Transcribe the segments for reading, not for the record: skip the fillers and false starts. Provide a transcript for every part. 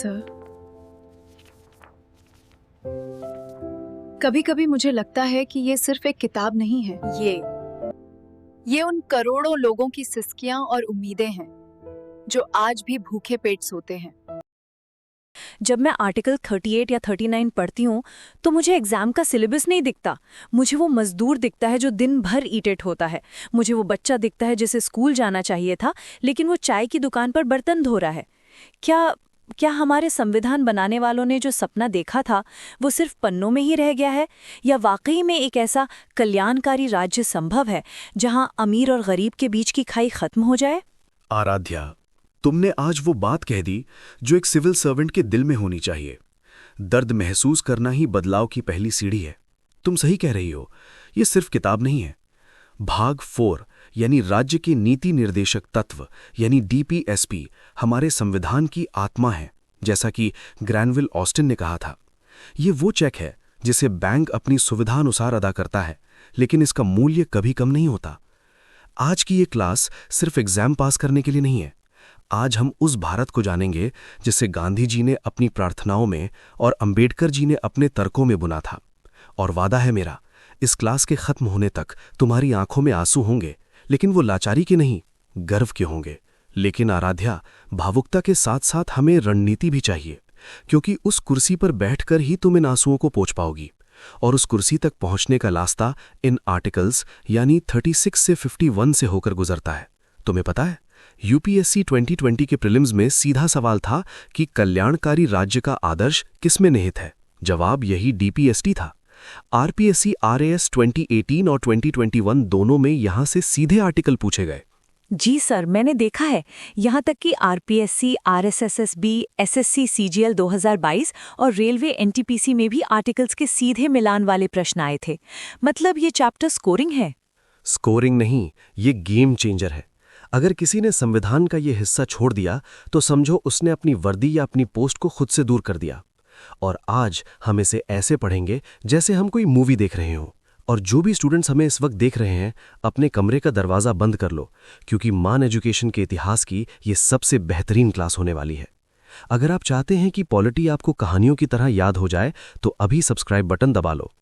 Sir. कभी कभी मुझे लगता है कि ये सिर्फ एक किताब नहीं है, ये उन करोड़ों लोगों की सिसकियां और उम्मीदें हैं जो आज भी भूखे पेट सोते हैं। जब मैं आर्टिकल 38 या 39 पढ़ती हूँ तो मुझे एग्जाम का सिलेबस नहीं दिखता। मुझे वो मजदूर दिखता है जो दिन भर ईटेट होता है। मुझे वो बच्चा दिखता है जिसे स्कूल जाना चाहिए था लेकिन वो चाय की दुकान पर बर्तन धो रहा है। क्या हमारे संविधान बनाने वालों ने जो सपना देखा था वो सिर्फ पन्नों में ही रह गया है, या वाकई में एक ऐसा कल्याणकारी राज्य संभव है जहां अमीर और गरीब के बीच की खाई खत्म हो जाए? आराध्या, तुमने आज वो बात कह दी जो एक सिविल सर्वेंट के दिल में होनी चाहिए। दर्द महसूस करना ही बदलाव की पहली सीढ़ी है। तुम सही कह रही हो, ये सिर्फ किताब नहीं है। भाग 4 यानी राज्य के नीति निर्देशक तत्व यानी डीपीएसपी हमारे संविधान की आत्मा है, जैसा कि ग्रैनविल ऑस्टिन ने कहा था। ये वो चेक है जिसे बैंक अपनी सुविधा अनुसार अदा करता है, लेकिन इसका मूल्य कभी कम नहीं होता। आज की ये क्लास सिर्फ एग्जाम पास करने के लिए नहीं है। आज हम उस भारत को जानेंगे जिसे गांधी जी ने अपनी प्रार्थनाओं में और अंबेडकर जी ने अपने तर्कों में बुना था। और वादा है मेरा, इस क्लास के खत्म होने तक तुम्हारी आंखों में आंसू होंगे, लेकिन वो लाचारी के नहीं, गर्व के होंगे। लेकिन आराध्या, भावुकता के साथ साथ हमें रणनीति भी चाहिए, क्योंकि उस कुर्सी पर बैठकर ही तुम इन आंसुओं को पोंछ पाओगी। और उस कुर्सी तक पहुंचने का रास्ता इन आर्टिकल्स यानी 36 से 51 से होकर गुजरता है। तुम्हें पता है, यूपीएससी 2020 के प्रीलिम्स में सीधा सवाल था कि कल्याणकारी राज्य का आदर्श किसमें निहित है। जवाब यही डीपीएसटी था। आरपीएससी आरएएस 2018 और 2021 दोनों में यहां से सीधे आर्टिकल पूछे गए। जी सर, मैंने देखा है। यहाँ तक कि आरपीएससी, आरएसएसबी, एसएससी सीजीएल 2022 और रेलवे एनटीपीसी में भी आर्टिकल्स के सीधे मिलान वाले प्रश्न आए थे। मतलब ये चैप्टर स्कोरिंग है? स्कोरिंग नहीं, ये गेम चेंजर है। अगर किसी ने संविधान का ये हिस्सा छोड़ दिया तो समझो उसने अपनी वर्दी या अपनी पोस्ट को खुद से दूर कर दिया। और आज हम इसे ऐसे पढ़ेंगे जैसे हम कोई मूवी देख रहे हों। और जो भी स्टूडेंट्स हमें इस वक्त देख रहे हैं, अपने कमरे का दरवाज़ा बंद कर लो, क्योंकि मान एजुकेशन के इतिहास की ये सबसे बेहतरीन क्लास होने वाली है। अगर आप चाहते हैं कि पॉलिटी आपको कहानियों की तरह याद हो जाए तो अभी सब्सक्राइब बटन दबा लो।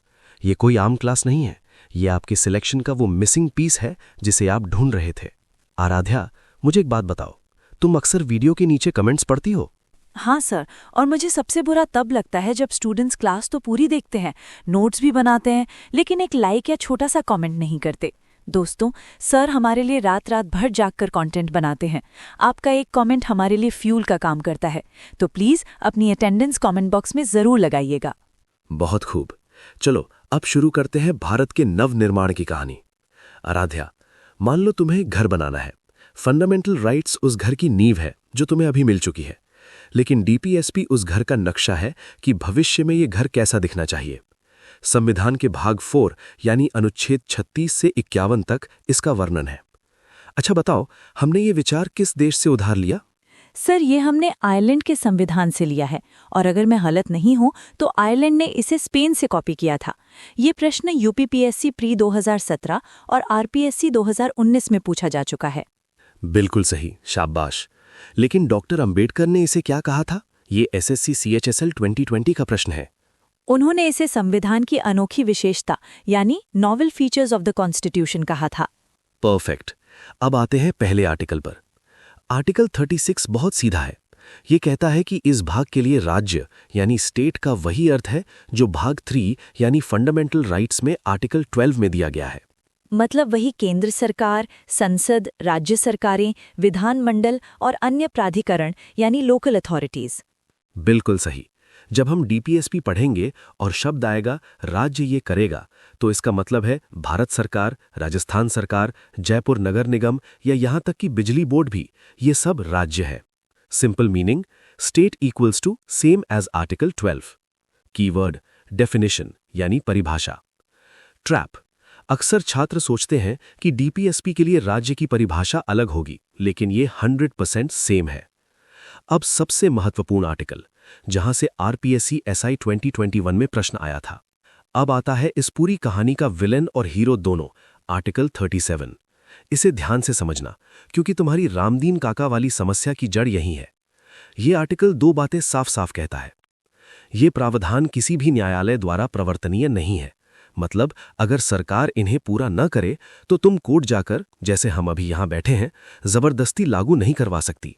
ये कोई आम क्लास नहीं है, ये आपके सिलेक्शन का वो मिसिंग पीस है जिसे आप ढूंढ रहे थे। आराध्या, मुझे एक बात बताओ, तुम अक्सर वीडियो के नीचे कमेंट्स पढ़ती हो? हाँ सर, और मुझे सबसे बुरा तब लगता है जब स्टूडेंट्स क्लास तो पूरी देखते हैं, नोट्स भी बनाते हैं, लेकिन एक लाइक या छोटा सा कमेंट नहीं करते। दोस्तों, सर हमारे लिए रात रात भर जागकर कंटेंट बनाते हैं। आपका एक कमेंट हमारे लिए फ्यूल का काम करता है, तो प्लीज़ अपनी अटेंडेंस कमेंट बॉक्स में ज़रूर लगाइएगा। बहुत खूब। चलो अब शुरू करते हैं भारत के नवनिर्माण की कहानी। आराध्या, मान लो तुम्हें घर बनाना है। फंडामेंटल राइट्स उस घर की नींव है जो तुम्हें अभी मिल चुकी है, लेकिन डीपीएसपी उस घर का नक्शा है कि भविष्य में ये घर कैसा दिखना चाहिए। संविधान के भाग 4 यानी अनुच्छेद 36 से 51 तक इसका वर्णन है। अच्छा बताओ, हमने ये विचार किस देश से उधार लिया? सर, ये हमने आयरलैंड के संविधान से लिया है, और अगर मैं गलत नहीं हूं तो आयरलैंड ने इसे स्पेन से कॉपी किया था। ये प्रश्न यूपीपीएससी प्री 2017 और आरपीएससी 2019 में पूछा जा चुका है। बिल्कुल सही, शाबाश। लेकिन डॉक्टर अंबेडकर ने इसे क्या कहा था? ये एसएससी सीएचएसएल 2020 का प्रश्न है। उन्होंने इसे संविधान की अनोखी विशेषता यानी novel features of the constitution कहा था। परफेक्ट। अब आते हैं पहले आर्टिकल पर। आर्टिकल 36 बहुत सीधा है। ये कहता है कि इस भाग के लिए राज्य यानी स्टेट का वही अर्थ है जो भाग 3 यानी फंडामेंटल राइट्स में आर्टिकल 12 में दिया गया है। मतलब वही केंद्र सरकार, संसद, राज्य सरकारें, विधानमंडल और अन्य प्राधिकरण यानी लोकल अथॉरिटीज। बिल्कुल सही। जब हम डीपीएसपी पढ़ेंगे और शब्द आएगा राज्य ये करेगा, तो इसका मतलब है भारत सरकार, राजस्थान सरकार, जयपुर नगर निगम या यहां तक कि बिजली बोर्ड भी, ये सब राज्य है। Simple meaning, state equals to same as article 12। Keyword definition यानी परिभाषा। ट्रैप। अक्सर छात्र सोचते हैं कि डीपीएसपी के लिए राज्य की परिभाषा अलग होगी, लेकिन ये 100% सेम है। अब सबसे महत्वपूर्ण आर्टिकल, जहां से आरपीएससी एसआई 2021 में प्रश्न आया था। अब आता है इस पूरी कहानी का विलेन और हीरो दोनों, आर्टिकल 37। इसे ध्यान से समझना, क्योंकि तुम्हारी रामदीन काका वाली समस्या की जड़ यही है। ये आर्टिकल दो बातें साफ साफ कहता है। ये प्रावधान किसी भी न्यायालय द्वारा प्रवर्तनीय नहीं है। मतलब अगर सरकार इन्हें पूरा न करे तो तुम कोर्ट जाकर, जैसे हम अभी यहां बैठे हैं, जबरदस्ती लागू नहीं करवा सकती।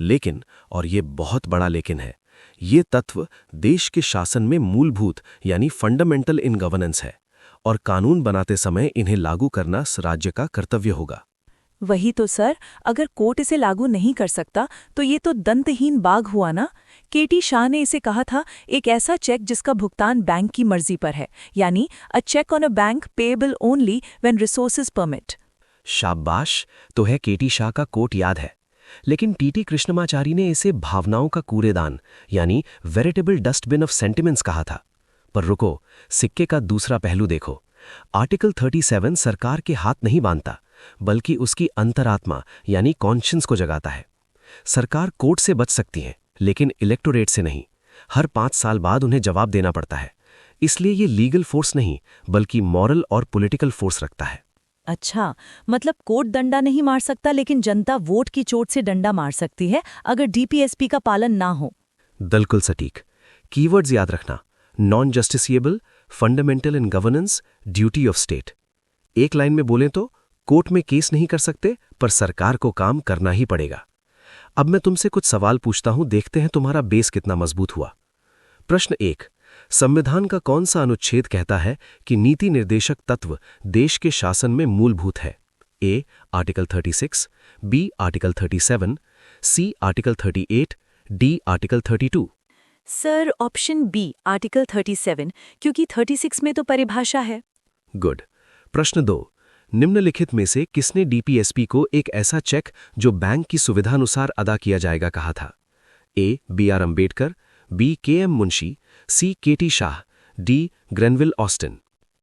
लेकिन, और ये बहुत बड़ा लेकिन है, ये तत्व देश के शासन में मूलभूत यानी फंडामेंटल इन गवर्नेंस है और कानून बनाते समय इन्हें लागू करना राज्य का कर्तव्य होगा। वही तो सर, अगर कोर्ट इसे लागू नहीं कर सकता तो ये तो दंतहीन बाघ हुआ ना। केटी शाह ने इसे कहा था एक ऐसा चेक जिसका भुगतान बैंक की मर्जी पर है, यानी a cheque on a bank payable only when resources permit. शाबाश, तो है केटी शाह का कोट याद है। लेकिन टीटी कृष्णमाचारी ने इसे भावनाओं का कूड़ेदान यानी वेरिटेबल डस्टबिन ऑफ सेंटिमेंट्स कहा था। पर रुको, सिक्के का दूसरा पहलू देखो। आर्टिकल 37 सरकार के हाथ नहीं बांधता, बल्कि उसकी अंतरात्मा यानी कॉन्शियंस को जगाता है। सरकार कोर्ट से बच सकती है, लेकिन इलेक्टोरेट से नहीं। हर 5 साल बाद उन्हें जवाब देना पड़ता है। इसलिए ये लीगल फोर्स नहीं, बल्कि मॉरल और पॉलिटिकल फोर्स रखता है। अच्छा, मतलब कोर्ट डंडा नहीं मार सकता, लेकिन जनता वोट की चोट से डंडा मार सकती है अगर डीपीएसपी का पालन ना हो। बिल्कुल सटीक। कीवर्ड्स याद रखना: non justiciable, fundamental in governance, duty of state. एक लाइन में बोलें तो कोर्ट में केस नहीं कर सकते, पर सरकार को काम करना ही पड़ेगा। अब मैं तुमसे कुछ सवाल पूछता हूं, देखते हैं तुम्हारा बेस कितना मजबूत हुआ। प्रश्न 1, संविधान का कौन सा अनुच्छेद कहता है कि नीति निर्देशक तत्व देश के शासन में मूलभूत है? A article 36, B article 37, C article 38, D article 32। Sir, option B article 37, क्योंकि 36 में तो परिभाषा है। गुड। प्रश्न 2, निम्नलिखित में से किसने डीपीएसपी को एक ऐसा चेक जो बैंक की सुविधानुसार अदा किया जाएगा कहा था? A B R. Ambedkar, B K M. Munshi, C K T Shah, D Granville Austin.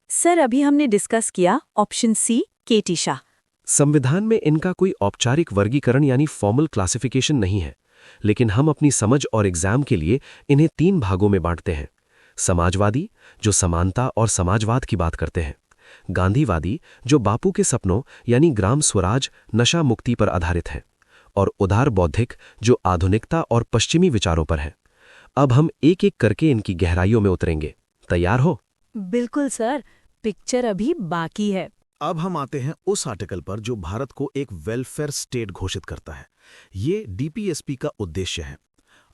Sir, अभी हमने डिस्कस किया ऑप्शन सी केटी शाह। संविधान में इनका कोई औपचारिक वर्गीकरण यानी फॉर्मल क्लासिफिकेशन नहीं है, लेकिन हम अपनी समझ और एग्जाम के लिए इन्हें 3 भागों में बांटते हैं। समाजवादी, जो समानता और समाजवाद की बात करते हैं। गांधीवादी, जो बापू के सपनों यानी ग्राम स्वराज, नशा मुक्ति पर आधारित है। और उदार बौद्धिक, जो आधुनिकता और पश्चिमी विचारों पर है। अब हम एक एक करके इनकी गहराइयों में उतरेंगे। तैयार हो? बिल्कुल सर, पिक्चर अभी बाकी है। अब हम आते हैं उस आर्टिकल पर जो भारत को एक वेलफेयर स्टेट घोषित करता है। ये डीपीएसपी का उद्देश्य है।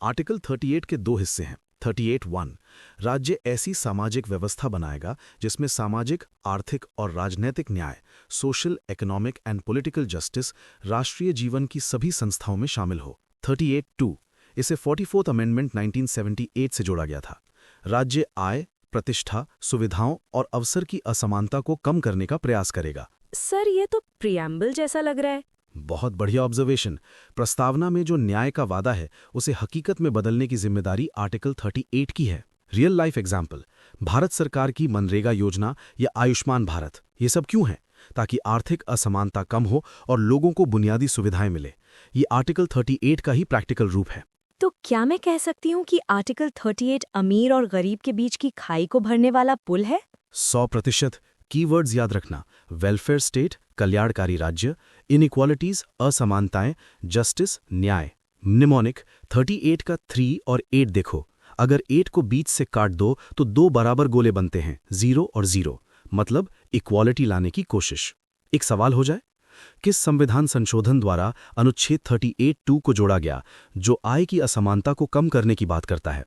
आर्टिकल 38 के 2 हिस्से हैं। 38(1) राज्य ऐसी सामाजिक व्यवस्था बनाएगा जिसमें सामाजिक, आर्थिक और राजनैतिक न्याय, social, economic and political justice राष्ट्रीय जीवन की सभी संस्थाओं में शामिल हो। 38(2) इसे 44th अमेंडमेंट 1978 से जोड़ा गया था। राज्य आय, प्रतिष्ठा, सुविधाओं और अवसर की असमानता को कम करने का प्रयास करेगा। सर, ये तो प्रियम्बल जैसा लग रहा है। बहुत बढ़िया ऑब्जर्वेशन। प्रस्तावना में जो न्याय का वादा है उसे हकीकत में बदलने की जिम्मेदारी आर्टिकल 38 की है। रियल लाइफ एग्जाम्पल, भारत सरकार की मनरेगा योजना या आयुष्मान भारत। ये सब क्यों है? ताकि आर्थिक असमानता कम हो और लोगों को बुनियादी सुविधाएं मिले। ये आर्टिकल 38 का ही प्रैक्टिकल रूप है। तो क्या मैं कह सकती हूँ कि आर्टिकल 38 अमीर और गरीब के बीच की खाई को भरने वाला पुल है? 100%। कीवर्ड्स याद रखना: वेलफेयर स्टेट, कल्याणकारी राज्य, इनइक्वालिटीज, असमानताएं, जस्टिस, न्याय। निमोनिक 38 का 3 और 8 देखो। अगर 8 को बीच से काट दो तो 2 बराबर गोले बनते हैं, 0 और 0, मतलब इक्वालिटी लाने की कोशिश। एक सवाल हो जाए, किस संविधान संशोधन द्वारा अनुच्छेद 38(2) को जोड़ा गया जो आय की असमानता को कम करने की बात करता है?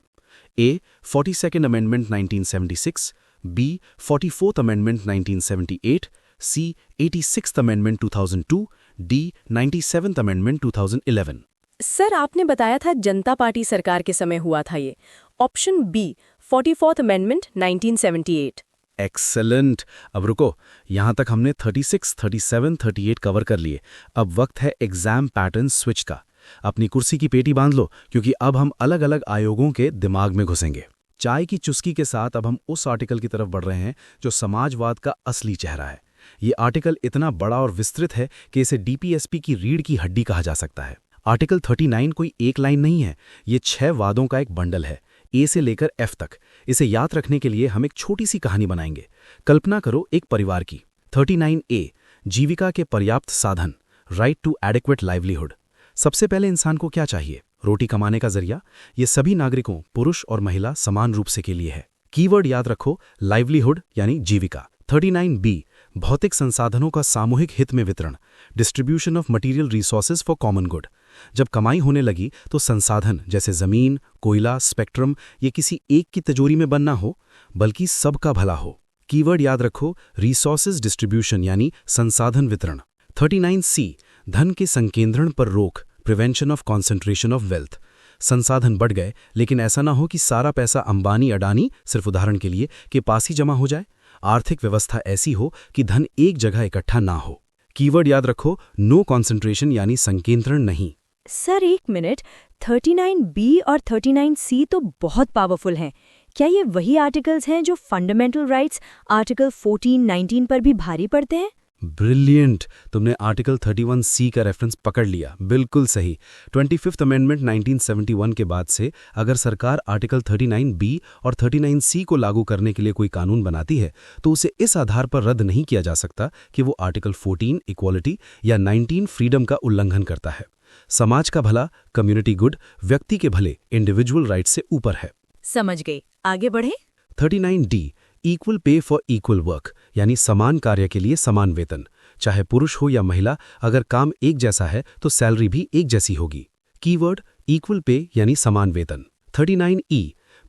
A 42nd amendment 1976, B 44th amendment 1978, C 86th amendment 2002, D 97th amendment 2011। Sir, आपने बताया था जनता पार्टी सरकार के समय हुआ था ये। Option B 44th amendment 1978। Excellent. अब रुको, यहां तक हमने 36, 37, 38 कवर कर लिए। अब वक्त है एग्जाम पैटर्न स्विच का। अपनी कुर्सी की पेटी बांध लो, क्योंकि अब हम अलग अलग आयोगों के दिमाग में घुसेंगे। चाय की चुस्की के साथ अब हम उस आर्टिकल की तरफ बढ़ रहे हैं जो समाजवाद का असली चेहरा है। ये आर्टिकल इतना बड़ा और विस्तृत है कि इसे डीपीएसपी की रीढ़ की हड्डी कहा जा सकता है। आर्टिकल 39 कोई एक लाइन नहीं है, ये 6 वादों का एक बंडल है, ए से लेकर एफ तक। इसे याद रखने के लिए हम एक छोटी सी कहानी बनाएंगे। कल्पना करो एक परिवार की। 39A, जीविका के पर्याप्त साधन, राइट टू एडिक्वेट लाइवलीहुड। सबसे पहले इंसान को क्या चाहिए? रोटी कमाने का जरिया, ये सभी नागरिकों पुरुष और महिला समान रूप से के लिए है। कीवर्ड याद रखो, लाइवलीहुड यानी जीविका। 39B भौतिक संसाधनों का सामूहिक हित में वितरण, distribution of material resources for common good. जब कमाई होने लगी तो संसाधन जैसे जमीन, कोयला, स्पेक्ट्रम ये किसी एक की तिजोरी में बनना हो, बल्कि सबका भला हो। कीवर्ड याद रखो, रिसोर्सेज डिस्ट्रीब्यूशन यानी संसाधन वितरण। 39C धन के संकेंद्रण पर रोक, prevention of concentration of wealth. संसाधन बढ़ गए, लेकिन ऐसा ना हो कि सारा पैसा अंबानी अडानी, सिर्फ उदाहरण के लिए, के पास ही जमा हो जाए। आर्थिक व्यवस्था ऐसी हो कि धन एक जगह इकट्ठा ना हो। कीवर्ड याद रखो, नो कॉन्सेंट्रेशन यानी संकेंद्रण नहीं। सर एक मिनट, 39B और 39C तो बहुत पावरफुल हैं। क्या ये वही आर्टिकल्स हैं जो फंडामेंटल राइट्स आर्टिकल 14-19 पर भी भारी पड़ते हैं? ब्रिलियंट, तुमने आर्टिकल 31C का रेफरेंस पकड़ लिया, बिल्कुल सही। 25th अमेंडमेंट 1971 के बाद से अगर सरकार आर्टिकल 39B और 39C को लागू करने के लिए कोई कानून बनाती है तो उसे इस आधार पर रद्द नहीं किया जा सकता कि वो आर्टिकल 14 इक्वालिटी या 19 फ्रीडम का उल्लंघन करता है। समाज का भला, कम्युनिटी गुड, व्यक्ति के भले, इंडिविजुअल राइट से ऊपर है। समझ गई, आगे बढ़े। 39D equal pay for equal work यानी समान कार्य के लिए समान वेतन। चाहे पुरुष हो या महिला, अगर काम एक जैसा है तो सैलरी भी एक जैसी होगी। कीवर्ड इक्वल पे यानी समान वेतन। 39E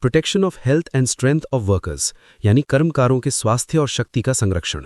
protection of health and strength of workers यानी कर्मकारों के स्वास्थ्य और शक्ति का संरक्षण।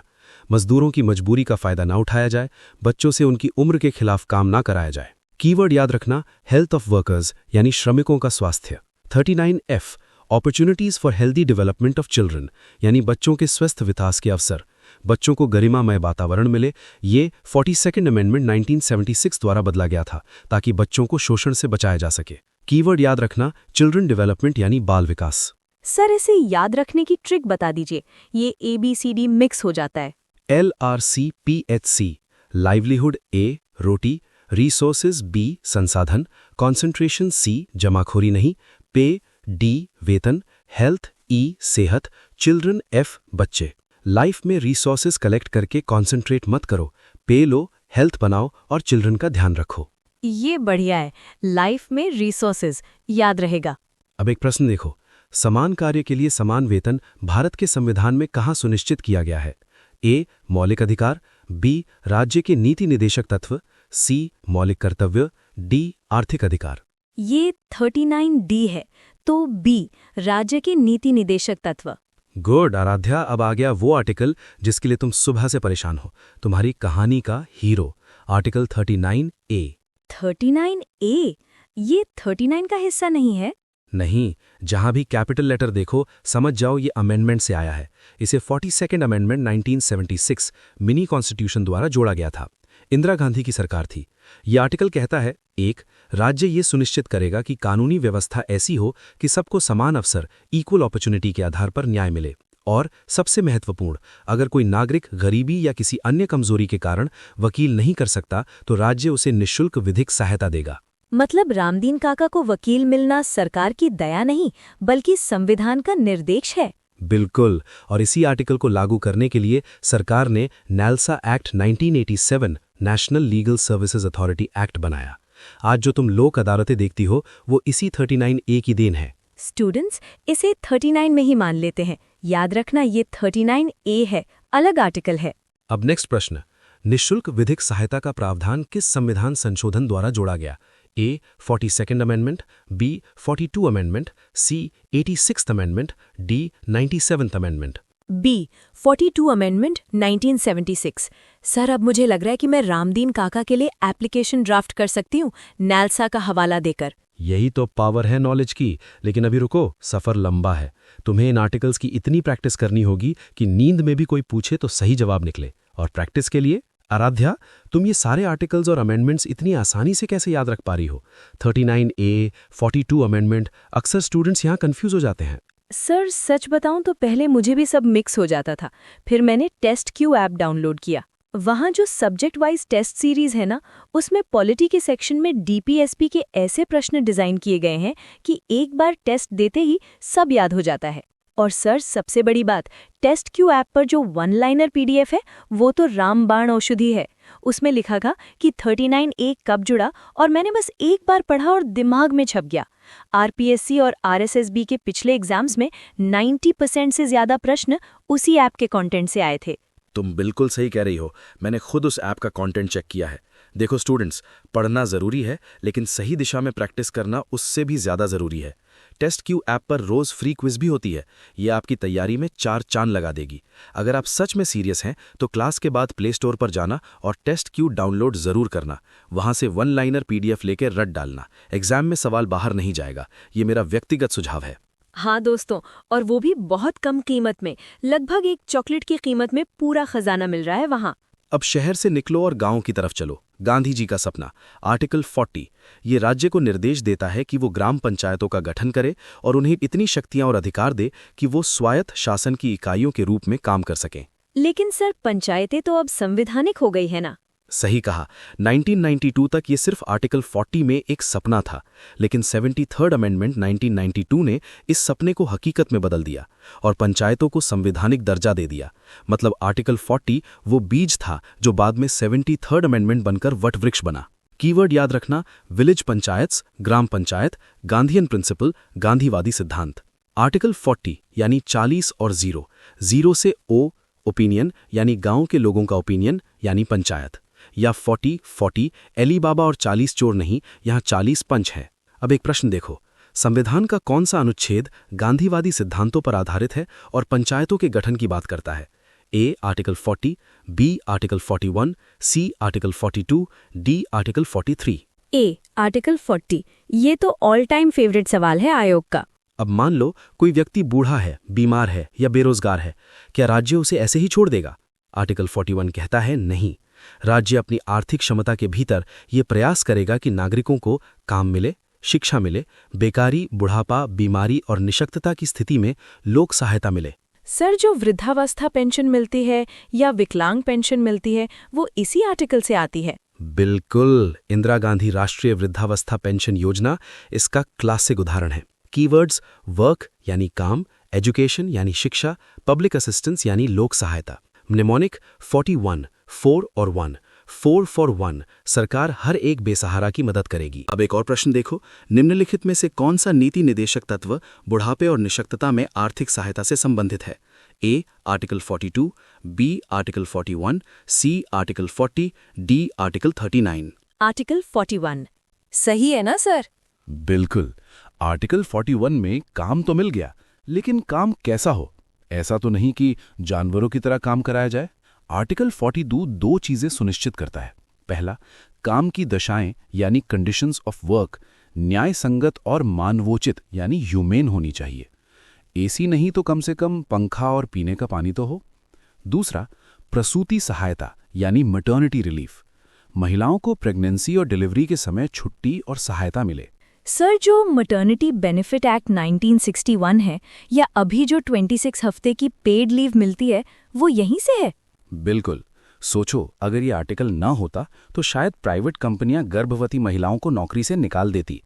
मजदूरों की मजबूरी का फायदा ना उठाया जाए, बच्चों से उनकी उम्र के खिलाफ काम ना कराया जाए। कीवर्ड याद रखना, हेल्थ ऑफ वर्कर्स यानी श्रमिकों का स्वास्थ्य। 39F opportunities for healthy development of children यानी बच्चों के स्वस्थ विकास के अवसर, बच्चों को गरिमामय वातावरण मिले। ये 42nd अमेंडमेंट 1976 द्वारा बदला गया था ताकि बच्चों को शोषण से बचाया जा सके। कीवर्ड याद रखना, चिल्ड्रन डेवलपमेंट यानी बाल विकास। सर इसे याद रखने की ट्रिक बता दीजिए, ये ABCD मिक्स हो जाता है। LRCPHC livelihood A roti, resources B संसाधन, कॉन्सेंट्रेशन C जमाखोरी नहीं, पे D वेतन, हेल्थ E सेहत, चिल्ड्रन F बच्चे। लाइफ में रिसोर्सेज कलेक्ट करके कॉन्सेंट्रेट मत करो, पे लो, हेल्थ बनाओ और चिल्ड्रन का ध्यान रखो। ये बढ़िया है, लाइफ में रिसोर्सेज याद रहेगा। अब एक प्रश्न देखो, समान कार्य के लिए समान वेतन भारत के संविधान में कहाँ सुनिश्चित किया गया है? A मौलिक अधिकार, B राज्य के नीति निदेशक तत्व, C मौलिक कर्तव्य, D आर्थिक अधिकार। ये 39D है, तो B राज्य के नीति निदेशक तत्व। गुड आराध्या, अब आ गया वो आर्टिकल जिसके लिए तुम सुबह से परेशान हो, तुम्हारी कहानी का हीरो, आर्टिकल 39A। 39A ये 39 का हिस्सा नहीं है? नहीं, जहां भी कैपिटल लेटर देखो समझ जाओ ये अमेंडमेंट से आया है। इसे 42nd अमेंडमेंट 1976 मिनी कॉन्स्टिट्यूशन द्वारा जोड़ा गया था। इंदिरा गांधी की सरकार थी। ये आर्टिकल कहता है, 1 राज्य ये सुनिश्चित करेगा कि कानूनी व्यवस्था ऐसी हो कि सबको समान अवसर, इक्वल अपॉर्चुनिटी के आधार पर न्याय मिले। और सबसे महत्वपूर्ण, अगर कोई नागरिक गरीबी या किसी अन्य कमजोरी के कारण वकील नहीं कर सकता तो राज्य उसे निःशुल्क विधिक सहायता देगा। मतलब रामदीन काका को वकील मिलना सरकार की दया नहीं, बल्कि संविधान का निर्देश है। बिल्कुल, और इसी आर्टिकल को लागू करने के लिए सरकार ने NALSA act 1987 national legal services authority act बनाया। आज जो तुम लोक अदालतें देखती हो वो इसी 39A की देन है। स्टूडेंट्स इसे 39 में ही मान लेते हैं, याद रखना ये 39A है, अलग आर्टिकल है। अब नेक्स्ट प्रश्न, निःशुल्क विधिक सहायता का प्रावधान किस संविधान संशोधन द्वारा जोड़ा गया? A 42nd amendment, B 42 amendment, C 86th amendment, D 97th amendment. B 42 amendment 1976। Sir अब मुझे लग रहा है कि मैं रामदीन काका के लिए एप्लीकेशन ड्राफ्ट कर सकती हूँ नालसा का हवाला देकर। यही तो पावर है नॉलेज की। लेकिन अभी रुको, सफर लंबा है। तुम्हें इन आर्टिकल्स की इतनी प्रैक्टिस करनी होगी कि नींद में भी कोई पूछे तो सही जवाब निकले। और प्रैक्टिस के लिए आराध्या, तुम ये सारे आर्टिकल्स और अमेंडमेंट्स इतनी आसानी से कैसे याद रख पा रही हो? 39A 42 अमेंडमेंट, अक्सर स्टूडेंट्स यहाँ कंफ्यूज हो जाते हैं। सर सच बताऊं तो पहले मुझे भी सब मिक्स हो जाता था। फिर मैंने टेस्टक्यू ऐप डाउनलोड किया। वहाँ जो सब्जेक्ट वाइज टेस्ट सीरीज है ना, उसमें पॉलिटी के सेक्शन में DPSP के ऐसे प्रश्न डिजाइन किए गए हैं कि एक बार टेस्ट देते ही सब याद हो जाता है। और सर सबसे बड़ी बात, टेस्टक्यू ऐप पर जो 1 लाइनर PDF है वो तो रामबाण औषधि है। उसमें लिखा था कि 39A कब जुड़ा और मैंने बस एक बार पढ़ा और दिमाग में छप गया। आरपीएससी और आरएसएसबी के पिछले एग्जाम्स में 90% से ज्यादा प्रश्न उसी ऐप के कंटेंट से आए थे। तुम बिल्कुल सही कह रही हो, मैंने खुद उस ऐप का कंटेंट चेक किया है। देखो स्टूडेंट्स, पढ़ना ज़रूरी है, लेकिन सही दिशा में प्रैक्टिस करना उससे भी ज़्यादा ज़रूरी है। टेस्ट क्यू ऐप पर रोज़ फ्री क्विज भी होती है, ये आपकी तैयारी में 4 चांद लगा देगी। अगर आप सच में सीरियस हैं तो क्लास के बाद प्ले स्टोर पर जाना और टेस्ट क्यू डाउनलोड ज़रूर करना। वहाँ से 1 लाइनर PDF लेकर रट डालना, एग्जाम में सवाल बाहर नहीं जाएगा। ये मेरा व्यक्तिगत सुझाव है। हाँ दोस्तों, और वो भी बहुत कम कीमत में, लगभग एक चॉकलेट की कीमत में पूरा खजाना मिल रहा है वहाँ। अब शहर से निकलो और गांव की तरफ चलो। गांधी जी का सपना, आर्टिकल 40, ये राज्य को निर्देश देता है कि वो ग्राम पंचायतों का गठन करे और उन्हें इतनी शक्तियां और अधिकार दे कि वो स्वायत्त शासन की इकाइयों के रूप में काम कर सकें। लेकिन सर, पंचायतें तो अब संवैधानिक हो गई है ना? सही कहा, 1992 तक ये सिर्फ आर्टिकल 40 में एक सपना था, लेकिन 73rd अमेंडमेंट 1992 ने इस सपने को हकीकत में बदल दिया और पंचायतों को संवैधानिक दर्जा दे दिया। मतलब आर्टिकल 40 वो बीज था जो बाद में 73rd अमेंडमेंट बनकर वटवृक्ष बना। कीवर्ड याद रखना, विलेज पंचायत्स, ग्राम पंचायत, गांधीयन प्रिंसिपल, गांधीवादी सिद्धांत। आर्टिकल 40 यानी 40 और 0, 0 से O, ओपिनियन यानी गांव के लोगों का ओपिनियन यानी पंचायत, या 40 एली बाबा और 40 चोर नहीं, यहाँ 40 पंच है। अब एक प्रश्न देखो, संविधान का कौन सा अनुच्छेद गांधीवादी सिद्धांतों पर आधारित है और पंचायतों के गठन की बात करता है? A article 40, B article 41, C article 42, D article 43। A article 40, ये तो ऑल टाइम फेवरेट सवाल है आयोग का। अब मान लो कोई व्यक्ति बूढ़ा है, बीमार है या बेरोजगार है, क्या राज्य उसे ऐसे ही छोड़ देगा? आर्टिकल 41 कहता है नहीं, राज्य अपनी आर्थिक क्षमता के भीतर ये प्रयास करेगा कि नागरिकों को काम मिले, शिक्षा मिले, बेकारी, बुढ़ापा, बीमारी और निशक्तता की स्थिति में लोक सहायता मिले। सर, जो वृद्धावस्था पेंशन मिलती है या विकलांग पेंशन मिलती है, वो इसी आर्टिकल से आती है? बिल्कुल, इंदिरा गांधी राष्ट्रीय वृद्धावस्था पेंशन योजना इसका क्लासिक उदाहरण है। कीवर्ड्स, वर्क यानी काम, एजुकेशन यानी शिक्षा, पब्लिक असिस्टेंस यानी लोक सहायता। निमोनिक 41, 4 और 1, 4 for 1, सरकार हर एक बेसहारा की मदद करेगी। अब एक और प्रश्न देखो, निम्नलिखित में से कौन सा नीति निदेशक तत्व बुढ़ापे और निशक्तता में आर्थिक सहायता से संबंधित है? A article 42, B article 41, C article 40, D article 39। Article 41 सही है ना सर? बिल्कुल, आर्टिकल 41 में काम तो मिल गया, लेकिन काम कैसा हो? ऐसा तो नहीं कि जानवरों की तरह काम कराया जाए। आर्टिकल 42 दो चीजें सुनिश्चित करता है। पहला, काम की दशाएं यानी कंडीशंस ऑफ वर्क न्याय संगत और मानवोचित यानी ह्यूमेन होनी चाहिए। एसी नहीं तो कम से कम पंखा और पीने का पानी तो हो। दूसरा, प्रसूति सहायता यानी मैटर्निटी रिलीफ, महिलाओं को प्रेगनेंसी और डिलीवरी के समय छुट्टी और सहायता मिले। सर, जो मैटर्निटी बेनिफिट एक्ट 1961 है या अभी जो 26 हफ्ते की पेड लीव मिलती है, वो यहीं से है? बिल्कुल, सोचो अगर ये आर्टिकल ना होता तो शायद प्राइवेट कंपनियां गर्भवती महिलाओं को नौकरी से निकाल देती।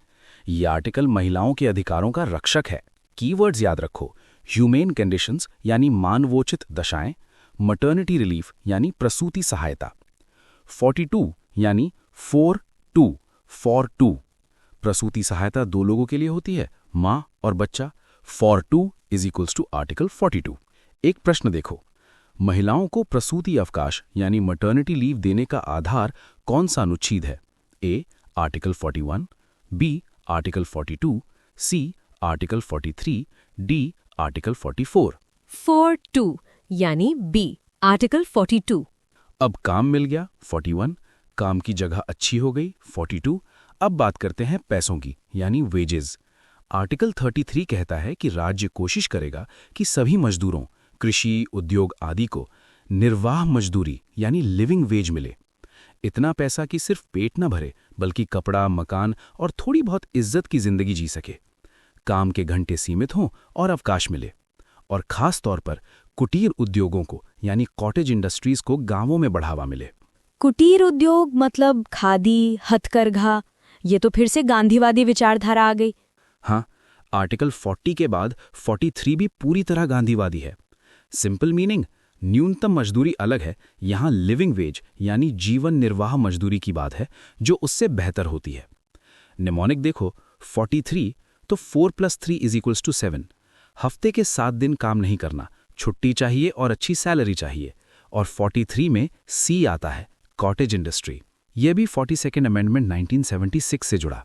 ये आर्टिकल महिलाओं के अधिकारों का रक्षक है। कीवर्ड्स याद रखो, ह्यूमेन कंडीशंस यानी मानवोचित दशाएं, मैटर्निटी रिलीफ यानी प्रसूति सहायता। 42 यानी 4-2, फॉर 2, प्रसूति सहायता 2 लोगों के लिए होती है, माँ और बच्चा। For 2 is equals to article 42। एक प्रश्न देखो, महिलाओं को प्रसूति अवकाश यानी मैटर्निटी लीव देने का आधार कौन सा अनुच्छेद है? A article 41, B article 42, C article 43, D article 44। 4-2 यानी B आर्टिकल 42। अब काम मिल गया 41, काम की जगह अच्छी हो गई 42। अब बात करते हैं पैसों की यानी वेजेस। आर्टिकल 33 कहता है कि राज्य कोशिश करेगा कि सभी मजदूरों, कृषि, उद्योग आदि को निर्वाह मजदूरी यानी लिविंग वेज मिले। इतना पैसा कि सिर्फ पेट न भरे बल्कि कपड़ा, मकान और थोड़ी बहुत इज्जत की जिंदगी जी सके। काम के घंटे सीमित हों और अवकाश मिले। और खास तौर पर कुटीर उद्योगों को यानी कॉटेज इंडस्ट्रीज को गांवों में बढ़ावा मिले। कुटीर उद्योग मतलब खादी, हथकरघा, ये तो फिर से गांधीवादी विचारधारा आ गई। हाँ, आर्टिकल 40 के बाद 43 भी पूरी तरह गांधीवादी है। सिंपल मीनिंग, न्यूनतम मजदूरी अलग है, यहाँ लिविंग वेज यानी जीवन निर्वाह मजदूरी की बात है जो उससे बेहतर होती है। निमोनिक देखो 43 तो 4+3 = 7। हफ्ते के 7 दिन काम नहीं करना, छुट्टी चाहिए और अच्छी सैलरी चाहिए। और 43 में सी आता है, कॉटेज इंडस्ट्री। यह भी 42nd अमेंडमेंट 1976 से जुड़ा।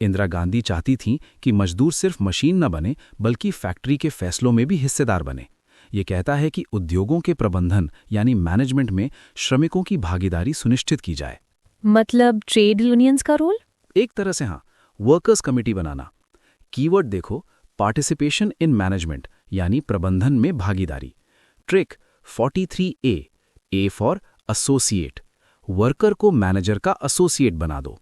इंदिरा गांधी चाहती थीं कि मजदूर सिर्फ मशीन न बने बल्कि फैक्ट्री के फैसलों में भी हिस्सेदार बने। ये कहता है कि उद्योगों के प्रबंधन यानी मैनेजमेंट में श्रमिकों की भागीदारी सुनिश्चित की जाए। मतलब ट्रेड यूनियंस का रोल? एक तरह से हाँ, वर्कर्स कमेटी बनाना। कीवर्ड देखो, पार्टिसिपेशन इन मैनेजमेंट यानी प्रबंधन में भागीदारी। Trick 43A, A for associate, worker को मैनेजर का एसोसिएट बना दो।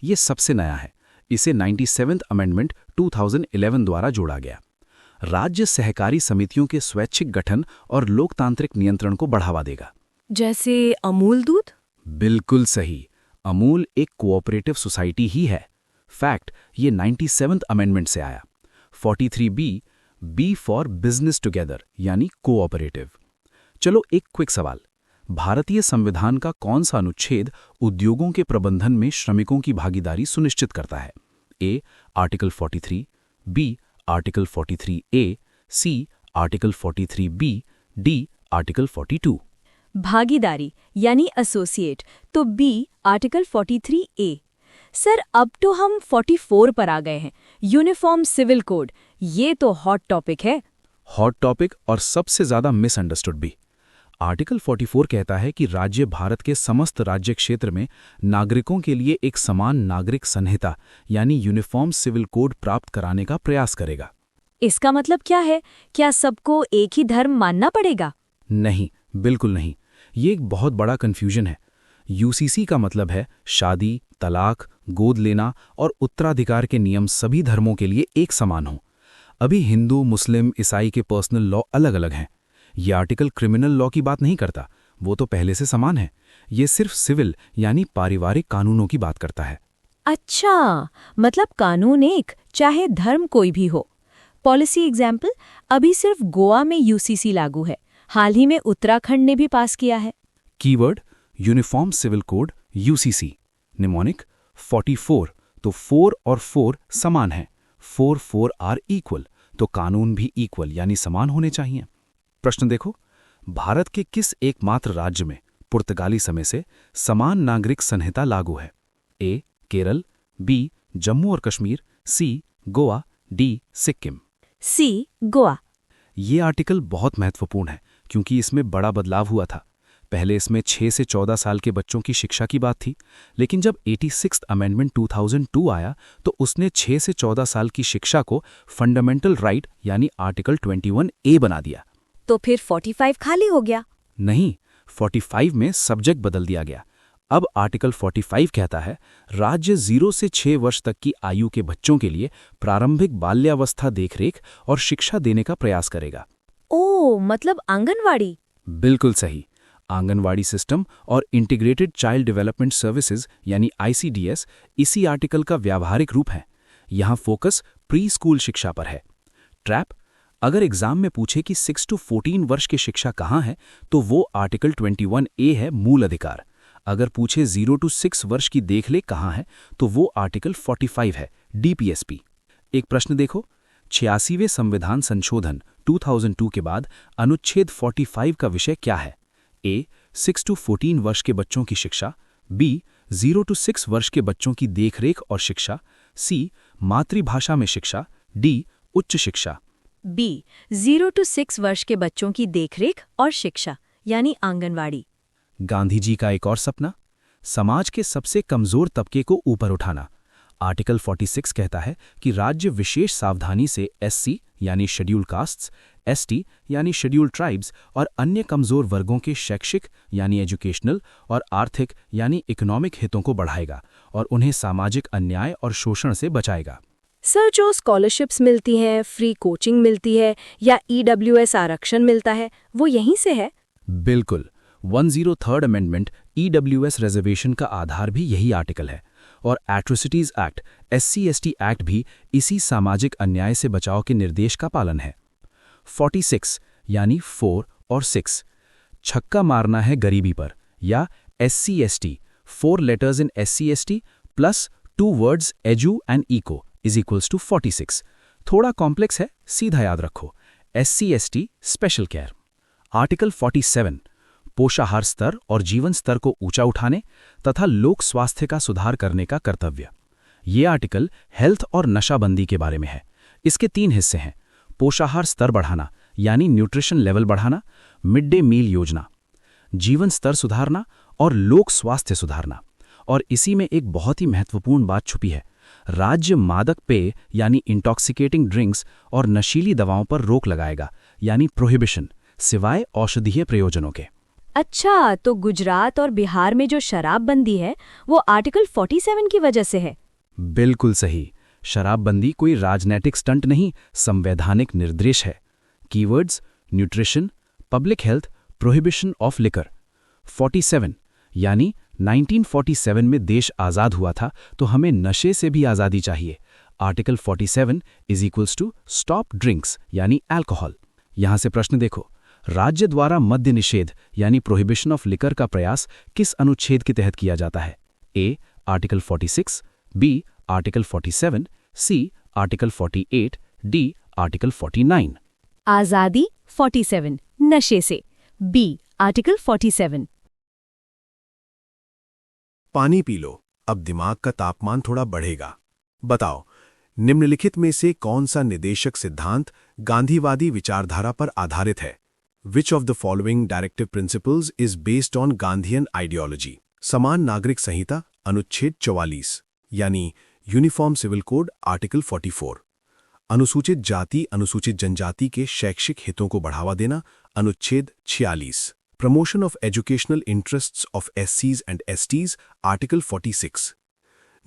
ये सबसे नया है, इसे 97th अमेंडमेंट 2011 द्वारा जोड़ा गया। राज्य सहकारी समितियों के स्वैच्छिक गठन और लोकतांत्रिक नियंत्रण को बढ़ावा देगा। जैसे अमूल दूध? बिल्कुल सही, अमूल एक कोऑपरेटिव सोसाइटी ही है। फैक्ट, ये 97th अमेंडमेंट से आया। 43B, B for business together यानी कोऑपरेटिव। चलो एक क्विक सवाल, भारतीय संविधान का कौन सा अनुच्छेद उद्योगों के प्रबंधन में श्रमिकों की भागीदारी सुनिश्चित करता है? A article 43, B article 43A, C article 43B, D article 42। भागीदारी यानी एसोसिएट तो बी आर्टिकल 43A। सर अब तो हम 44 पर आ गए हैं, यूनिफॉर्म सिविल कोड। ये तो हॉट टॉपिक है। हॉट टॉपिक और सबसे ज्यादा मिसअंडरस्टूड भी। आर्टिकल 44 कहता है कि राज्य भारत के समस्त राज्य क्षेत्र में नागरिकों के लिए एक समान नागरिक संहिता यानी यूनिफॉर्म सिविल कोड प्राप्त कराने का प्रयास करेगा। इसका मतलब क्या है? क्या सबको एक ही धर्म मानना पड़ेगा? नहीं, बिल्कुल नहीं। ये एक बहुत बड़ा कंफ्यूजन है। यूसीसी का मतलब है शादी, तलाक, गोद लेना और उत्तराधिकार के नियम सभी धर्मों के लिए एक समान हों। अभी हिंदू, मुस्लिम, ईसाई के पर्सनल लॉ अलग अलग हैं। ये आर्टिकल क्रिमिनल लॉ की बात नहीं करता, वो तो पहले से समान है। ये सिर्फ सिविल यानी पारिवारिक कानूनों की बात करता है। अच्छा, मतलब कानून एक, चाहे धर्म कोई भी हो। पॉलिसी एग्जाम्पल, अभी सिर्फ गोवा में यूसीसी लागू है, हाल ही में उत्तराखंड ने भी पास किया है। Keyword uniform civil code UCC. Mnemonic 44 तो 4 और 4 समान है, 4 आर इक्वल, तो कानून भी इक्वल यानी समान होने चाहिए। प्रश्न देखो, भारत के किस एकमात्र राज्य में पुर्तगाली समय से समान नागरिक संहिता लागू है? ए केरल, बी जम्मू और कश्मीर, सी गोवा, डी सिक्किम। सी गोवा। ये आर्टिकल बहुत महत्वपूर्ण है क्योंकि इसमें बड़ा बदलाव हुआ था। पहले इसमें 6 से 14 साल के बच्चों की शिक्षा की बात थी, लेकिन जब 86th अमेंडमेंट 2002 आया तो उसने 6 से 14 साल की शिक्षा को फंडामेंटल राइट यानी आर्टिकल 21A बना दिया। तो फिर 45 खाली हो गया? नहीं, 45 में सब्जेक्ट बदल दिया गया। अब आर्टिकल 45 कहता है राज्य 0 से 6 वर्ष तक की आयु के बच्चों के लिए प्रारंभिक बाल्यावस्था देखरेख और शिक्षा देने का प्रयास करेगा। ओह, मतलब आंगनवाड़ी। बिल्कुल सही, आंगनवाड़ी सिस्टम और इंटीग्रेटेड चाइल्ड डेवलपमेंट सर्विसेज यानी ICDS इसी आर्टिकल का व्यावहारिक रूप है। यहाँ फोकस प्री स्कूल शिक्षा पर है। ट्रैप, अगर एग्जाम में पूछे कि 6 to 14 वर्ष की शिक्षा कहाँ है तो वो आर्टिकल 21A है, मूल अधिकार। अगर पूछे 0 to 6 वर्ष की देखरेख कहाँ है तो वो आर्टिकल 45 है, DPSP। एक प्रश्न देखो, 86वें संविधान संशोधन 2002 के बाद अनुच्छेद 45 का विषय क्या है? ए 6 to 14 वर्ष के बच्चों की शिक्षा, बी 0 to 6 वर्ष के बच्चों की देखरेख और शिक्षा, सी मातृभाषा में शिक्षा, डी उच्च शिक्षा। बी 0 to 6 वर्ष के बच्चों की देखरेख और शिक्षा यानी आंगनवाड़ी। गांधी जी का एक और सपना, समाज के सबसे कमजोर तबके को ऊपर उठाना। आर्टिकल 46 कहता है कि राज्य विशेष सावधानी से SC यानी शेड्यूल कास्ट्स, ST यानी शेड्यूल ट्राइब्स और अन्य कमजोर वर्गों के शैक्षिक यानी एजुकेशनल और आर्थिक यानी इकोनॉमिक हितों को बढ़ाएगा और उन्हें सामाजिक अन्याय और शोषण से बचाएगा। सर, जो स्कॉलरशिप्स मिलती हैं, फ्री कोचिंग मिलती है या EWS आरक्षण मिलता है, वो यहीं से है? बिल्कुल, 103rd अमेंडमेंट EWS रिजर्वेशन का आधार भी यही आर्टिकल है और एट्रोसिटीज एक्ट, SC/ST एक्ट भी इसी सामाजिक अन्याय से बचाव के निर्देश का पालन है। 46 यानी 4 और 6, छक्का मारना है गरीबी पर, या SC/ST, 4 letters in SC/ST plus 2 words edu and eco is equals to 46। थोड़ा कॉम्प्लेक्स है, सीधा याद रखो। SC/ST special care. आर्टिकल 47 पोषाहार स्तर और जीवन स्तर को ऊंचा उठाने तथा लोक स्वास्थ्य का सुधार करने का कर्तव्य। ये आर्टिकल हेल्थ और नशाबंदी के बारे में है। इसके 3 हिस्से हैं: पोषाहार स्तर बढ़ाना यानी न्यूट्रिशन लेवल बढ़ाना, मिड डे मील योजना, जीवन स्तर सुधारना और लोक स्वास्थ्य सुधारना। और इसी में एक बहुत ही महत्वपूर्ण बात छुपी है। राज्य मादक पेय यानी इंटॉक्सिकेटिंग ड्रिंक्स और नशीली दवाओं पर रोक लगाएगा यानी प्रोहिबिशन, सिवाय औषधीय प्रयोजनों के। अच्छा, तो गुजरात और बिहार में जो शराबबंदी है वो आर्टिकल 47 की वजह से है। बिल्कुल सही। शराबबंदी कोई राजनैतिक स्टंट नहीं, संवैधानिक निर्देश है। Keywords: nutrition, public health, prohibition of liquor. 47 यानी 1947 में देश आज़ाद हुआ था, तो हमें नशे से भी आज़ादी चाहिए। Article 47 is equals to stop drinks यानी अल्कोहल। यहां से प्रश्न देखो, राज्य द्वारा मद्य निषेध यानी प्रोहिबिशन ऑफ लिकर का प्रयास किस अनुच्छेद के तहत किया जाता है? A. Article 46, B. Article 47, C. Article 48, D. Article 49। आज़ादी 47, नशे से बी. आर्टिकल 47। पानी पी लो, अब दिमाग का तापमान थोड़ा बढ़ेगा। बताओ, निम्नलिखित में से कौन सा निदेशक सिद्धांत गांधीवादी विचारधारा पर आधारित है? Which of the following directive principles is based on Gandhian ideology? समान नागरिक संहिता अनुच्छेद 44 यानी यूनिफॉर्म सिविल कोड आर्टिकल 44। अनुसूचित जाति अनुसूचित जनजाति के शैक्षिक हितों को बढ़ावा देना अनुच्छेद 46। Promotion of educational interests of SCs and STs article 46।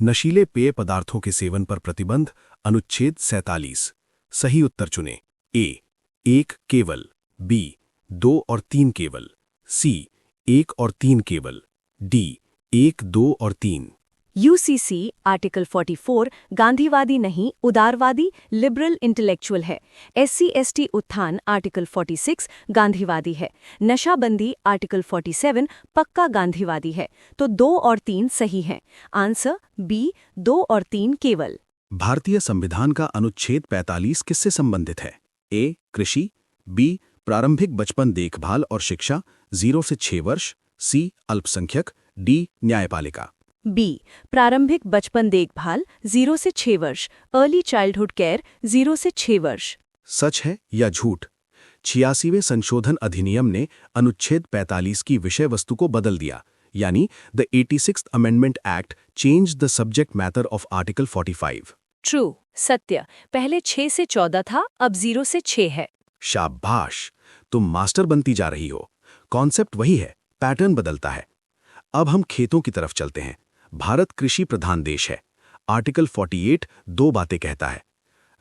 नशीले पेय पदार्थों के सेवन पर प्रतिबंध अनुच्छेद 47। सही उत्तर चुनें। ए. 1 केवल, बी. 2 और 3 केवल, सी. 1 और 3 केवल, डी. 1, 2 और 3। UCC आर्टिकल 44 गांधीवादी नहीं, उदारवादी लिबरल इंटेलेक्चुअल है। SC/ST उत्थान आर्टिकल 46 गांधीवादी है। नशाबंदी आर्टिकल 47 पक्का गांधीवादी है। तो 2 और 3 सही हैं। आंसर बी, 2 और 3 केवल। भारतीय संविधान का अनुच्छेद 45 किससे संबंधित है? ए. कृषि, बी. प्रारंभिक बचपन देखभाल और शिक्षा 0 से 6 वर्ष, सी. अल्पसंख्यक, डी. न्यायपालिका। बी. प्रारंभिक बचपन देखभाल 0 से 6 वर्ष, अर्ली चाइल्डहुड केयर 0 से 6 वर्ष। सच है या झूठ? 86वें संशोधन अधिनियम ने अनुच्छेद 45 की विषय वस्तु को बदल दिया, यानी the 86th amendment act changed the subject matter of article 45। True, सत्य। पहले 6 से 14 था, अब 0 से 6 है। शाबाश, तुम मास्टर बनती जा रही हो। कॉन्सेप्ट वही है, पैटर्न बदलता है। अब हम खेतों की तरफ चलते हैं। भारत कृषि प्रधान देश है। आर्टिकल 48 2 बातें कहता है।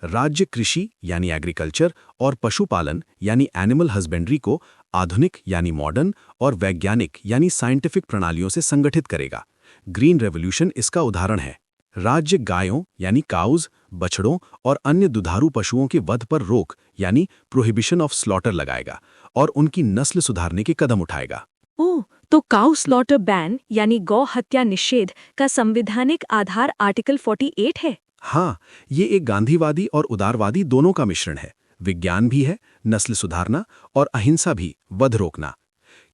राज्य कृषि यानी एग्रीकल्चर और पशुपालन यानी एनिमल हस्बेंड्री को आधुनिक यानी मॉडर्न और वैज्ञानिक यानी साइंटिफिक प्रणालियों से संगठित करेगा। ग्रीन रेवोल्यूशन इसका उदाहरण है। राज्य गायों यानी काउज, बछड़ों और अन्य दुधारू पशुओं के वध पर रोक यानी प्रोहिबिशन ऑफ स्लॉटर लगाएगा और उनकी नस्ल सुधारने के कदम उठाएगा। ओह, तो काउ स्लॉटर बैन यानी गौ हत्या निषेध का संवैधानिक आधार आर्टिकल 48 है। हाँ, ये एक गांधीवादी और उदारवादी दोनों का मिश्रण है। विज्ञान भी है, नस्ल सुधारना, और अहिंसा भी, वध रोकना।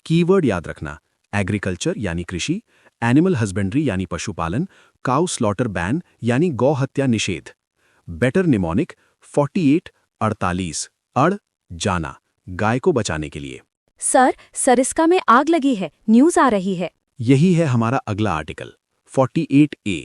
कीवर्ड याद रखना: एग्रीकल्चर यानी कृषि, एनिमल हस्बेंड्री यानी पशुपालन, काउ स्लॉटर बैन यानी गौ हत्या निषेध। बेटर निमोनिक 48 48 अड़ जाना, गाय को बचाने के लिए। सर, सरिस्का में आग लगी है, न्यूज़ आ रही है। यही है हमारा अगला आर्टिकल 48A।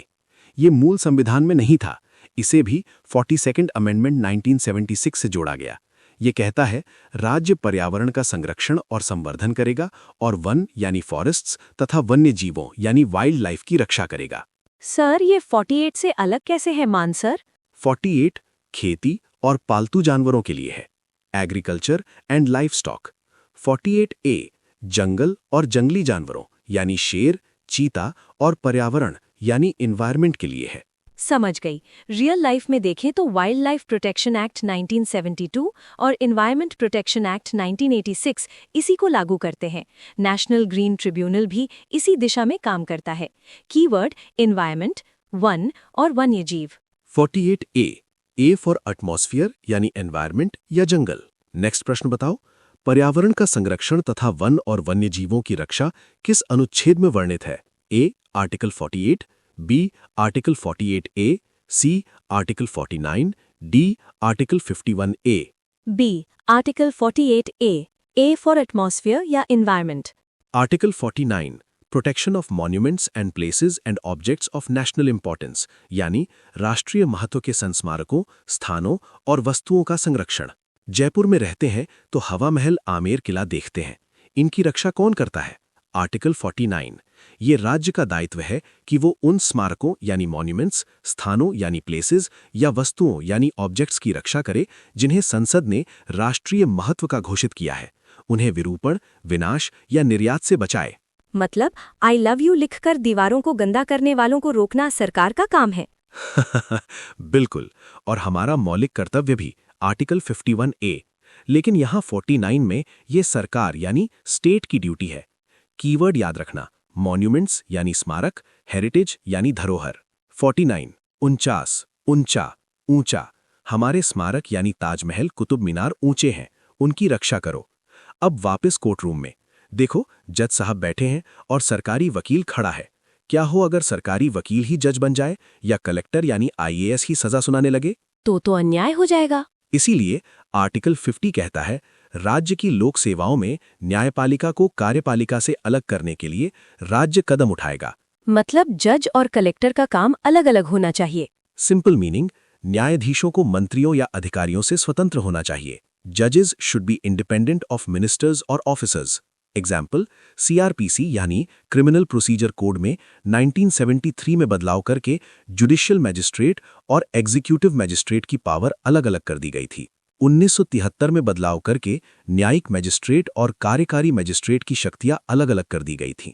ये मूल संविधान में नहीं था, इसे भी 42nd अमेंडमेंट 1976 से जोड़ा गया। ये कहता है, राज्य पर्यावरण का संरक्षण और संवर्धन करेगा और वन यानी फॉरेस्ट्स तथा वन्य जीवों यानी वाइल्ड लाइफ की रक्षा करेगा। सर, ये 48 से अलग कैसे है मान सर? 48 खेती और पालतू जानवरों के लिए है, agriculture and life stock. 48A जंगल और जंगली जानवरों यानी शेर, चीता और पर्यावरण यानी इन्वायरमेंट के लिए है। समझ गई। रियल लाइफ में देखें तो वाइल्ड लाइफ प्रोटेक्शन एक्ट 1972 और एनवायरनमेंट प्रोटेक्शन एक्ट 1986 इसी को लागू करते हैं। नेशनल ग्रीन ट्रिब्यूनल भी इसी दिशा में काम करता है। कीवर्ड एनवायरनमेंट, वन और वन्यजीव। 48A, ए फॉर एटमॉस्फेयर यानी एनवायरनमेंट या जंगल। नेक्स्ट प्रश्न बताओ, पर्यावरण का संरक्षण तथा वन और वन्यजीवों की रक्षा किस अनुच्छेद में वर्णित है? A article 48, B article 48A, C article 49, D article 51A। B article 48A, A for atmosphere या environment. Article 49, protection of monuments and places and objects of national importance, यानी राष्ट्रीय महत्व के संस्मारकों, स्थानों और वस्तुओं का संरक्षण। जयपुर में रहते हैं तो हवा महल, आमेर किला देखते हैं। इनकी रक्षा कौन करता है? आर्टिकल 49, ये राज्य का दायित्व है कि वो उन स्मारकों यानी मॉन्यूमेंट्स, स्थानों यानी प्लेसेस या वस्तुओं यानी ऑब्जेक्ट्स की रक्षा करे जिन्हें संसद ने राष्ट्रीय महत्व का घोषित किया है। उन्हें विरूपण, विनाश या निर्यात से बचाए। मतलब आई लव यू लिखकर दीवारों को गंदा करने वालों को रोकना सरकार का काम है। बिल्कुल, और हमारा मौलिक कर्तव्य भी, आर्टिकल 51A। लेकिन यहाँ 49 में ये सरकार यानी स्टेट की ड्यूटी है। कीवर्ड याद रखना, मॉन्यूमेंट्स यानी स्मारक, हेरिटेज यानी धरोहर। 49, 49, ऊंचा, ऊंचा। हमारे स्मारक यानी ताजमहल, कुतुब मीनार ऊंचे हैं, उनकी रक्षा करो। अब वापस कोर्ट रूम में देखो, जज साहब बैठे हैं और सरकारी वकील खड़ा है। क्या हो अगर सरकारी वकील ही जज बन जाए या कलेक्टर यानी IAS ही सजा सुनाने लगे? तो अन्याय हो जाएगा। इसीलिए आर्टिकल 50 कहता है, राज्य की लोक सेवाओं में न्यायपालिका को कार्यपालिका से अलग करने के लिए राज्य कदम उठाएगा। मतलब जज और कलेक्टर का काम अलग अलग होना चाहिए। सिंपल मीनिंग, न्यायाधीशों को मंत्रियों या अधिकारियों से स्वतंत्र होना चाहिए। जजेस should be independent of ministers और ऑफिसर्स। एग्जाम्पल, CRPC यानी क्रिमिनल प्रोसीजर कोड में 1973 में बदलाव करके जुडिशियल मैजिस्ट्रेट और एग्जीक्यूटिव मैजिस्ट्रेट की पावर अलग अलग कर दी गई थी। 1973 में बदलाव करके न्यायिक मैजिस्ट्रेट और कार्यकारी मैजिस्ट्रेट की शक्तियां अलग अलग कर दी गई थीं।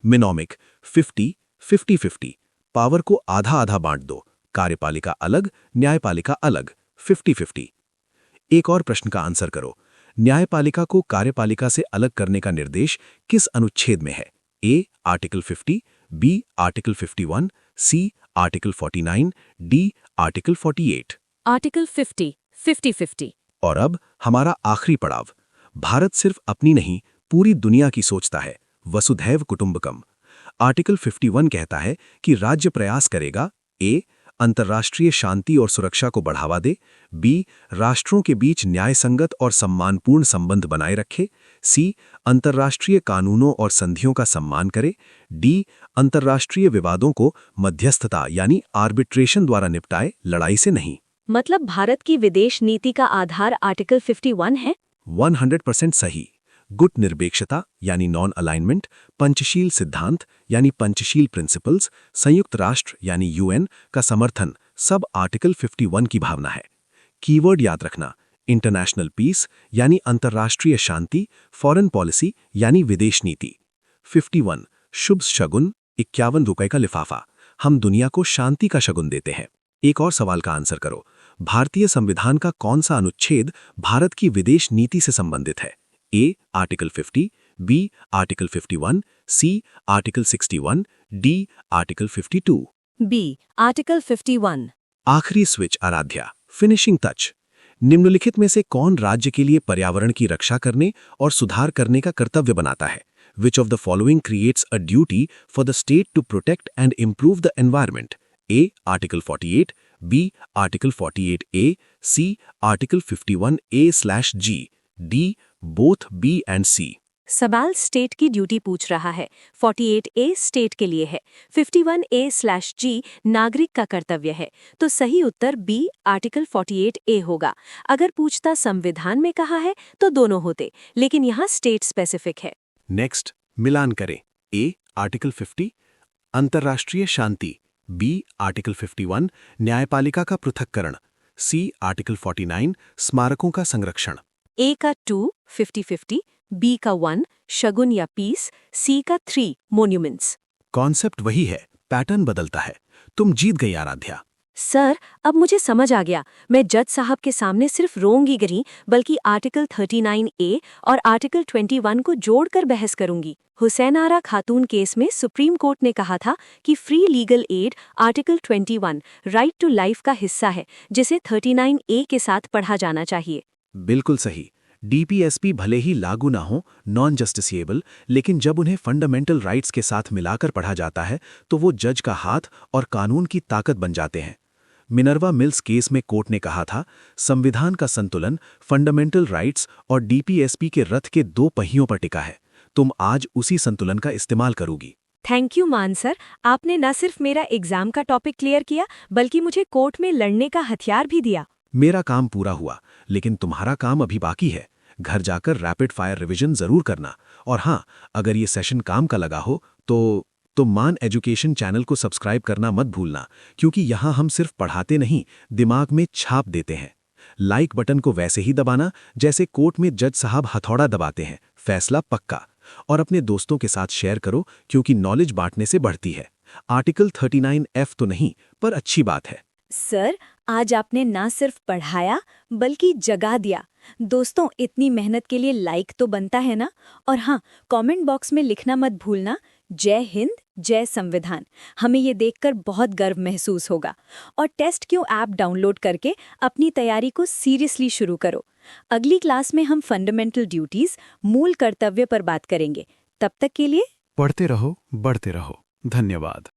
मिनोमिक 50-50-50, पावर को आधा आधा बांट दो, कार्यपालिका अलग, न्यायपालिका अलग, 50-50। एक और प्रश्न का आंसर करो, न्यायपालिका को कार्यपालिका से अलग करने का निर्देश किस अनुच्छेद में है? A article 50, B article 51, C article 49, D article 48। Article 50, 50-50। और अब हमारा आखिरी पड़ाव, भारत सिर्फ अपनी नहीं पूरी दुनिया की सोचता है, वसुधैव कुटुंबकम। आर्टिकल 51 कहता है कि राज्य प्रयास करेगा, ए अंतर्राष्ट्रीय शांति और सुरक्षा को बढ़ावा दे, बी राष्ट्रों के बीच न्यायसंगत और सम्मानपूर्ण संबंध बनाए रखे, सी अंतर्राष्ट्रीय कानूनों और संधियों का सम्मान करे, डी अंतर्राष्ट्रीय विवादों को मध्यस्थता यानी आर्बिट्रेशन द्वारा निपटाए, लड़ाई से नहीं। मतलब भारत की विदेश नीति का आधार आर्टिकल 51 है। 100% सही। गुट निरपेक्षता यानी नॉन अलाइनमेंट, पंचशील सिद्धांत यानी पंचशील प्रिंसिपल्स, संयुक्त राष्ट्र यानी UN का समर्थन, सब आर्टिकल 51 की भावना है। कीवर्ड याद रखना, इंटरनेशनल पीस यानी अंतर्राष्ट्रीय शांति, फॉरेन पॉलिसी यानी विदेश नीति। 51 शुभ शगुन, 51 रुपए का लिफाफा, हम दुनिया को शांति का शगुन देते हैं। एक और सवाल का आंसर करो, भारतीय संविधान का कौन सा अनुच्छेद भारत की विदेश नीति से संबंधित है? A article 50, B article 51, C article 61, D article 52। B article 51। आखिरी स्विच आराध्या, फिनिशिंग टच। निम्नलिखित में से कौन राज्य के लिए पर्यावरण की रक्षा करने और सुधार करने का कर्तव्य बनाता है? Which of the following creates a duty for the state to protect and improve the environment? A. Article 48, B. Article 48A, C. Article 51A/G, D. Both B and C. सवाल स्टेट की ड्यूटी पूछ रहा है। 48A state के लिए है, 51A/G नागरिक का कर्तव्य है, तो सही उत्तर बी आर्टिकल 48A होगा। अगर पूछता संविधान में कहा है तो दोनों होते, लेकिन यहाँ स्टेट स्पेसिफिक है। नेक्स्ट मिलान करें। ए आर्टिकल 50 अंतर्राष्ट्रीय शांति, बी आर्टिकल 51 न्यायपालिका का पृथक्करण, सी आर्टिकल 49 स्मारकों का संरक्षण। ए का 2 50-50, बी का 1 शगुन या पीस, सी का 3 मॉन्यूमेंट्स। कॉन्सेप्ट वही है, पैटर्न बदलता है। तुम जीत गई आराध्या। सर, अब मुझे समझ आ गया। मैं जज साहब के सामने सिर्फ रोंगी गरी, बल्कि आर्टिकल 39A और आर्टिकल 21 को जोड़कर बहस करूंगी। हुसैन आरा खातून केस में सुप्रीम कोर्ट ने कहा था कि free legal aid article 21 right to life का हिस्सा है, जिसे 39A के साथ पढ़ा जाना चाहिए। बिल्कुल सही। डीपीएसपी भले ही लागू ना हो, नॉन जस्टिसिएबल, लेकिन जब उन्हें फंडामेंटल राइट्स के साथ मिलाकर पढ़ा जाता है तो वो जज का हाथ और कानून की ताकत बन जाते हैं। मिनर्वा मिल्स केस में कोर्ट ने कहा था, संविधान का संतुलन फंडामेंटल राइट्स और डीपीएसपी के रथ के दो पहियों पर टिका है। तुम आज उसी संतुलन का इस्तेमाल करोगी। थैंक यू मान सर, आपने न सिर्फ मेरा एग्जाम का टॉपिक क्लियर किया, बल्कि मुझे कोर्ट में लड़ने का हथियार भी दिया। मेरा काम पूरा हुआ, लेकिन तुम्हारा काम अभी बाकी है। घर जाकर रैपिड फायर रिवीजन जरूर करना। और हाँ, अगर ये सेशन काम का लगा हो तो मान एजुकेशन चैनल को सब्सक्राइब करना मत भूलना, क्योंकि यहाँ हम सिर्फ पढ़ाते नहीं, दिमाग में छाप देते हैं। लाइक बटन को वैसे ही दबाना जैसे कोर्ट में जज साहब हथौड़ा दबाते हैं, फैसला पक्का। और अपने दोस्तों के साथ शेयर करो, क्योंकि नॉलेज बांटने से बढ़ती है। आर्टिकल 39F तो नहीं, पर अच्छी बात है। सर, आज आपने ना सिर्फ पढ़ाया बल्कि जगा दिया। दोस्तों, इतनी मेहनत के लिए लाइक तो बनता है ना। और हाँ, कमेंट बॉक्स में लिखना मत भूलना, जय हिंद, जय संविधान। हमें ये देखकर बहुत गर्व महसूस होगा। और टेस्ट क्यों ऐप डाउनलोड करके अपनी तैयारी को सीरियसली शुरू करो। अगली क्लास में हम फंडामेंटल ड्यूटीज, मूल कर्तव्य पर बात करेंगे। तब तक के लिए पढ़ते रहो, बढ़ते रहो। धन्यवाद।